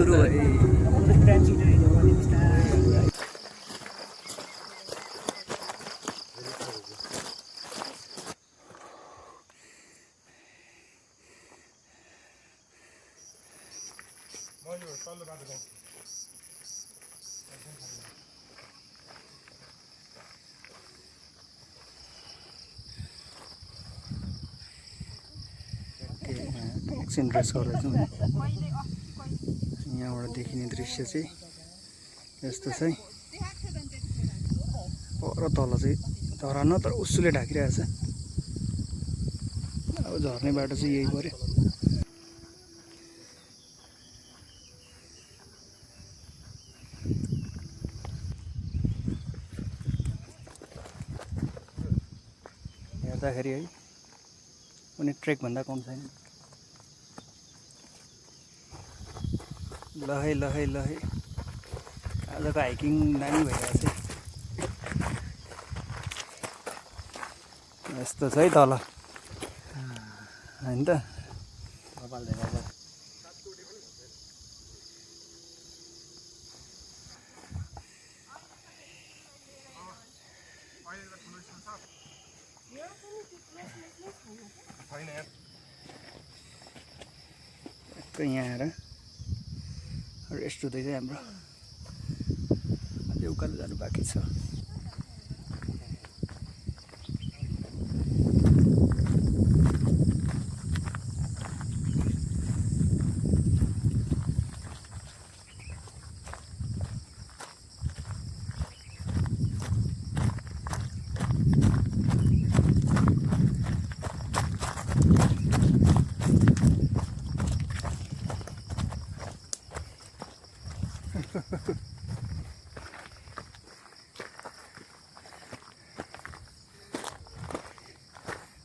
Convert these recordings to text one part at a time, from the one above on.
सुरु भयो। एकछिन ड्रेस गर्दैछु नि। यहाँबाट देखिने दृश्य चाहिँ यस्तो छ है। पर तल चाहिँ झरना तर उसुले ढाकिरहेछ। अब झर्ने बाटो चाहिँ यही पर्यो। हेर्दाखेरि है कुनै ट्रेकभन्दा कम छैन। ल है आजको हाइकिङ दामी भइरहेछ। यस्तो छ है तल होइन त। यहाँ आएर रेस्ट हुँदैछ हाम्रो। अझै उकालो जानु बाँकी छ।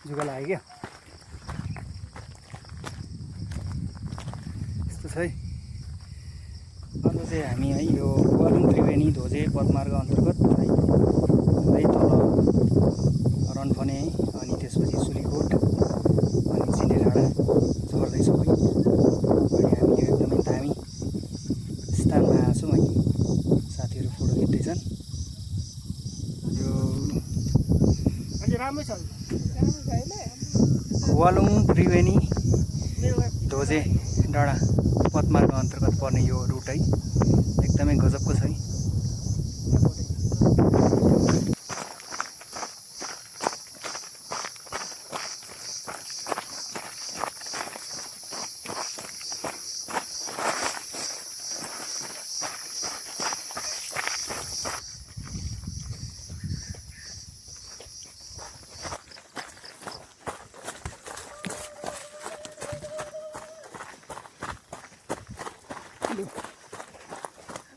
जुगा लाग्यो क्या। यस्तो छ है। अन्त चाहिँ हामी है यो गुवालुङ त्रिवेणी धोजे पदमार्ग अन्तर्गत है हुँदै तल रनफने अनि त्यसपछि सुलीकोट अनि चिने डाँडा झर्दैछौँ है। अनि हामी यो एकदमै दामी स्थानमा आएको छौँ है। साथीहरू फोटो खिच्दैछन्। यो राम्रै छ। गुवालुङ त्रिवेणी धोजे डाँडा पदमार्ग अन्तर्गत पर्ने यो रुट है एकदमै गजबको छ है।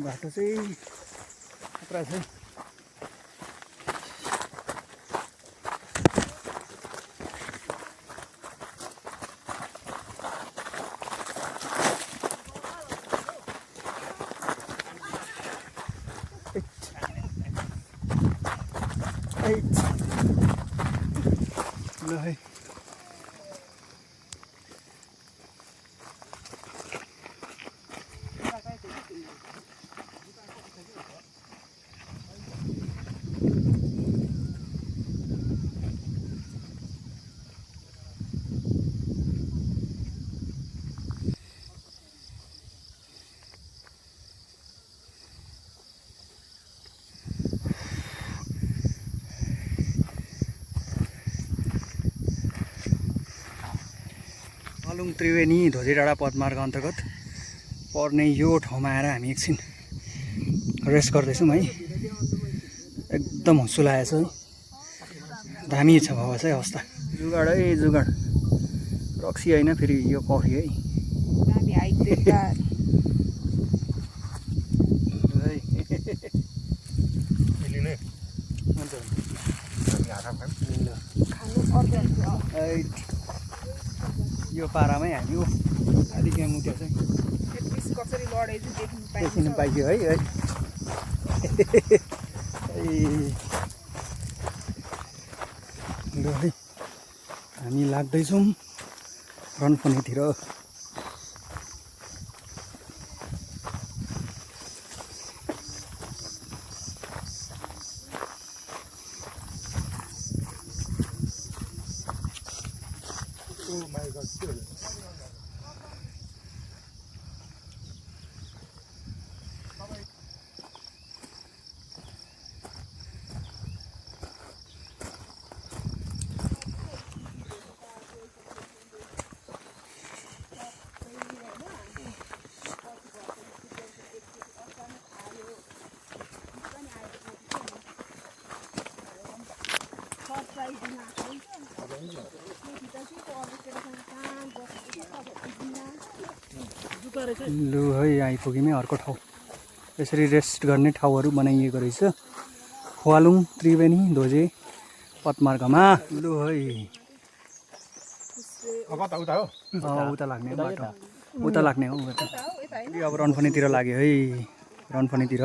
बाटो चाहिँ खतरा छ। ल है गुवालुङ त्रिवेणी धोजे डाँडा पदमार्ग अन्तर्गत पर्ने यो ठाउँमा आएर हामी एकछिन रेस्ट गर्दैछौँ है। एकदम हँसु लागेको छ है। दामी छ भावा चाहिँ अवस्था। जुगाड है जुगाड। रक्सी होइन फेरि यो कफी है। यो पारामै हामी अलिक यहाँ मुट्यो चाहिँ देखिनु पाइयो है। ल है हामी लाग्दैछौँ रनफनेतिर। लु है आइपुग्यौँ अर्को ठाउँ। यसरी रेस्ट गर्ने ठाउँहरू बनाइएको रहेछ खोवालुङ त्रिवेणी धोजे पदमार्गमा। लु है उता लाग्ने बाटो उता लाग्ने हो अब रनफनीतिर लाग्यो है रनफनीतिर।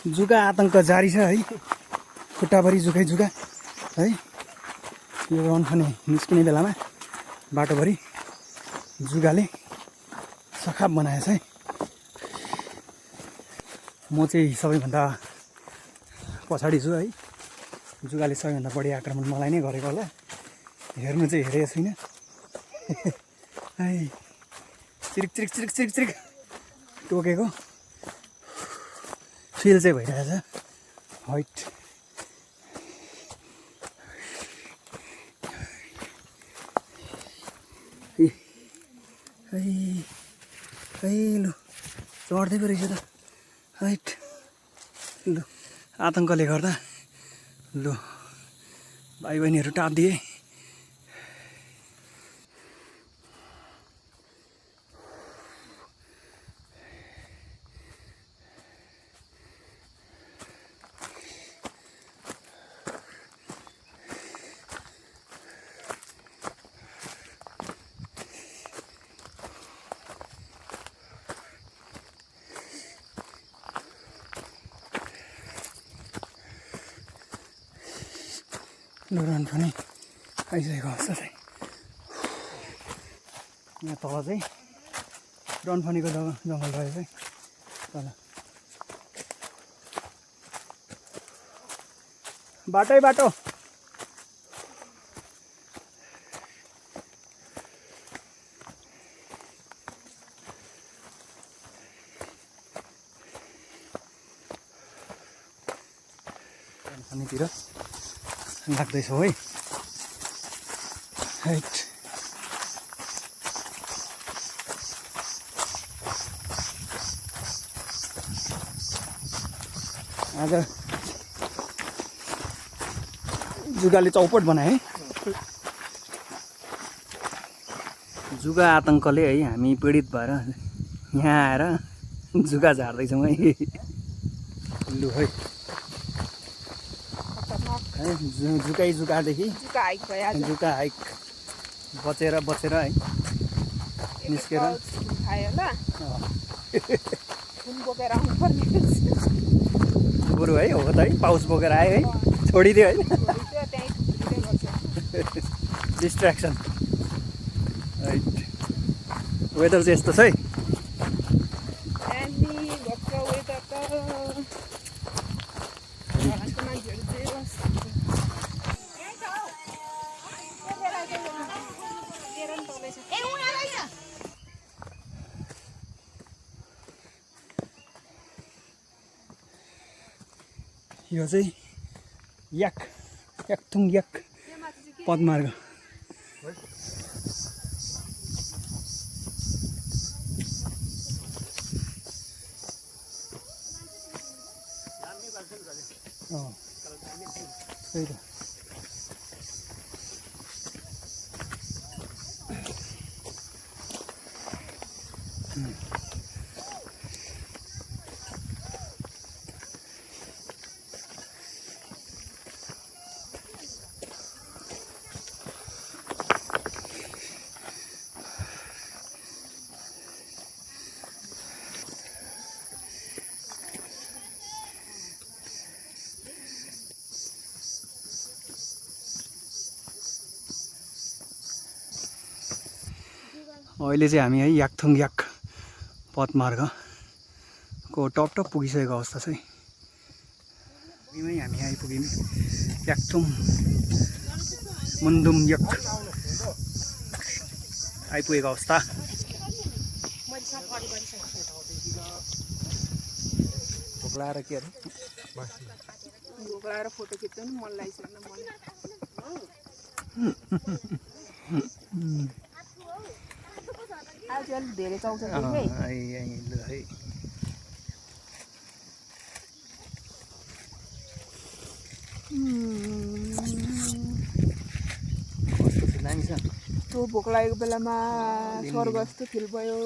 जुका आतंक जारी छ है, खुट्टाभरि जुकै जुका है। यो रनफनी निस्किने बेलामा बाटोभरि जुगाले सखाप बनाएछ है। म चाहिँ सबैभन्दा पछाडि छु है। जुगाले सबैभन्दा बढी आक्रमण मलाई नै गरेको होला। हेर्नु चाहिँ हेरेको छुइनँ है। चिरिक चिरिक चिरिक चिरिक चिरिक टोकेको फिल चाहिँ भइरहेछ। हाइट लु चढ्दै पो रहेछ त हाइट। लु आतङ्कले गर्दा लु भाइ बहिनीहरू टापिदिए। लु रनफनी आइसकेको अवस्था चाहिँ यहाँ तल चाहिँ रनफनीको जङ्गल रहेछ है तल। बाटै बाटो रनफनीतिर लाग्दैछौँ है। हाइट आज जुगाले चौपट बनाए है। जुगा आतङ्कले है हामी पीडित भएर यहाँ आएर जुगा झार्दैछौँ है। लु है जुकै जुकादेखि जुका हाइक बचेर है निस्केर बरु है हो त है पाउच बोकेर आयो है छोडिदियो है डिस्ट्र्याक्सन। वेदर चाहिँ यस्तो छ है। यो चाहिँ याकथुङ याक पदमार्ग। त्यही त अहिले चाहिँ हामी है याकथुङ याक पदमार्गको टप पुगिसकेको अवस्था छ है। हामी आइपुग्यौँ याकथुङ मुन्दुम याक आइपुगेको अवस्था। भोक लाएर के अरे भोक लाएर फोटो खिच्नु नि मन लागिसक्नु मन आज अलिक धेरै चाउँछ है। त्यो भोक लागेको बेलामा स्वर्ग जस्तो फिल भयो।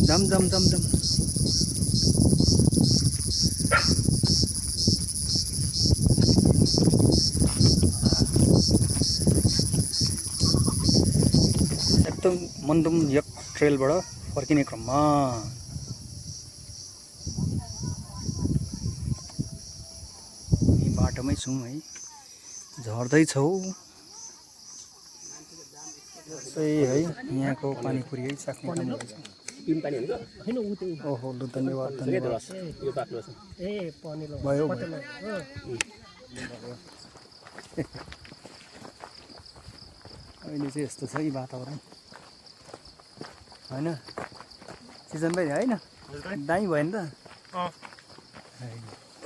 दम दम दम दम एकदम मुन्दुम याक ट्रेलबाट फर्किने क्रममा हामी बाटोमै छौँ है, झर्दैछौँ है। यहाँको पानीपुरी है चाख्ने काम गर्दैछ। ओहो लु धन्यवाद धन्यवाद भयो अहिले चाहिँ यस्तो छ है वातावरण होइन सिजन भाइ होइन दामी भयो नि त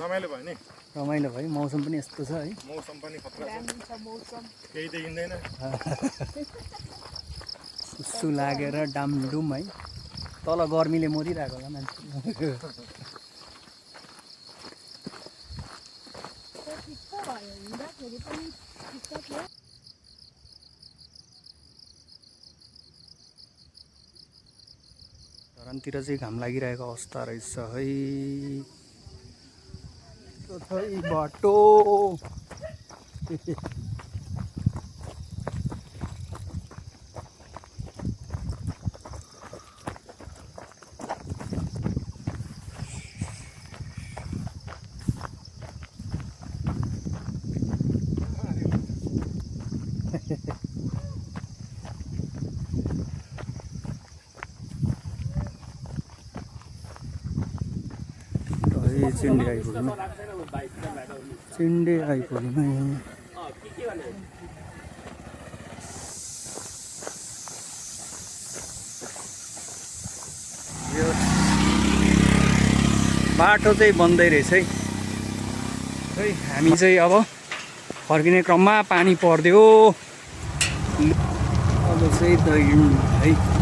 रमाइलो भयो नि रमाइलो भयो मौसम पनि यस्तो छ है मौसम पनि खतरा छ केही देखिँदैन सुसु लागेर डामडुम है तल गर्मीले मरिरहेको होला मान्छे धरानतिर चाहिँ घाम लागिरहेको अवस्था रहेछ है बाटो चिन्डे आइपुग्यौँ बाटो चाहिँ बन्दै रहेछ है हामी चाहिँ अब फर्किने क्रममा पानी पर्दियो अब चाहिँ है